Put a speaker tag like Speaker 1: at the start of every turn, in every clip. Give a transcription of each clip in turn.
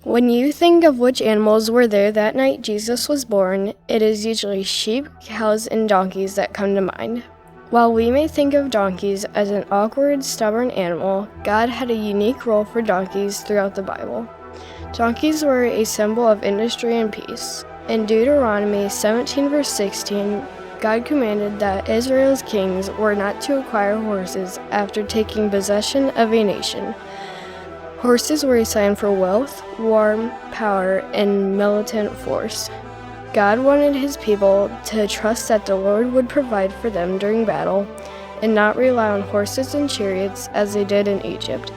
Speaker 1: When you think of which animals were there that night Jesus was born, it is usually sheep, cows, and donkeys that come to mind. While we may think of donkeys as an awkward, stubborn animal, God had a unique role for donkeys throughout the Bible. Donkeys were a symbol of industry and peace. In Deuteronomy 17 verse 16, God commanded that Israel's kings were not to acquire horses after taking possession of a nation. Horses were a sign for wealth, war, power, and militant force. God wanted his people to trust that the Lord would provide for them during battle and not rely on horses and chariots as they did in Egypt.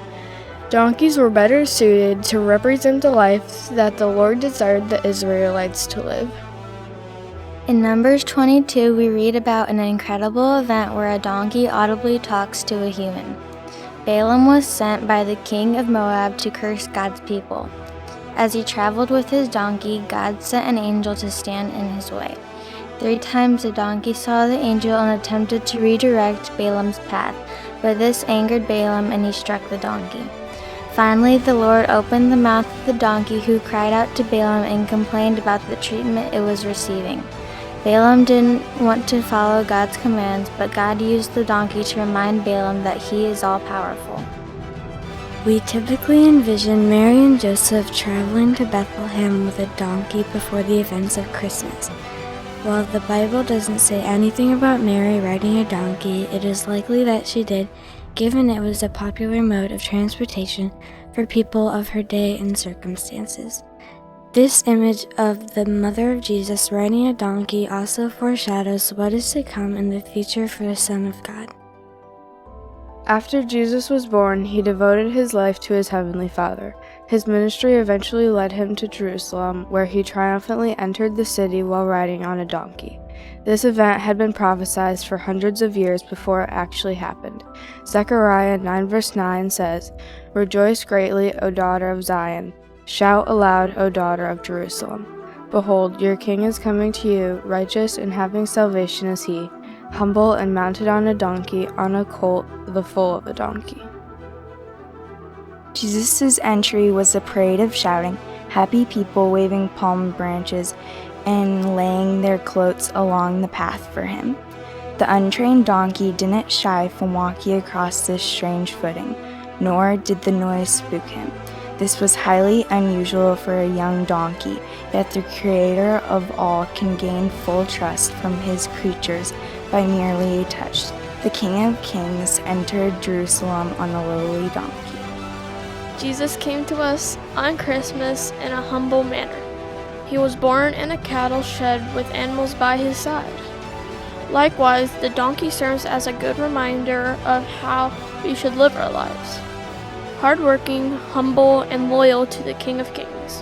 Speaker 1: Donkeys were better suited to represent the life that the Lord desired the Israelites to live.
Speaker 2: In Numbers 22, we read about an incredible event where a donkey audibly talks to a human. Balaam was sent by the king of Moab to curse God's people. As he traveled with his donkey, God sent an angel to stand in his way. 3 times the donkey saw the angel and attempted to redirect Balaam's path, but this angered Balaam and he struck the donkey. Finally, the Lord opened the mouth of the donkey, who cried out to Balaam and complained about the treatment it was receiving. Balaam didn't want to follow God's commands, but God used the donkey to remind Balaam that he is all-powerful.
Speaker 3: We typically envision Mary and Joseph traveling to Bethlehem with a donkey before the events of Christmas. While the Bible doesn't say anything about Mary riding a donkey, it is likely that she did, given it was a popular mode of transportation for people of her day and circumstances. This image of the mother of Jesus riding a donkey also foreshadows what is to come in the future for the Son of God.
Speaker 1: After Jesus was born, he devoted his life to his heavenly Father. His ministry eventually led him to Jerusalem, where he triumphantly entered the city while riding on a donkey. This event had been prophesied for hundreds of years before it actually happened. Zechariah 9 verse 9 says, "Rejoice greatly, O daughter of Zion. Shout aloud, O daughter of Jerusalem. Behold, your king is coming to you, righteous and having salvation is he, humble and mounted on a donkey, on a colt, the foal of a donkey."
Speaker 4: Jesus' entry was a parade of shouting, happy people waving palm branches and laying their cloaks along the path for him. The untrained donkey didn't shy from walking across this strange footing, nor did the noise spook him. This was highly unusual for a young donkey, yet the Creator of all can gain full trust from his creatures by merely a touch. The King of Kings entered Jerusalem on a lowly donkey.
Speaker 5: Jesus came to us on Christmas in a humble manner. He was born in a cattle shed with animals by his side. Likewise, the donkey serves as a good reminder of how we should live our lives. Hardworking, humble, and loyal to the King of Kings.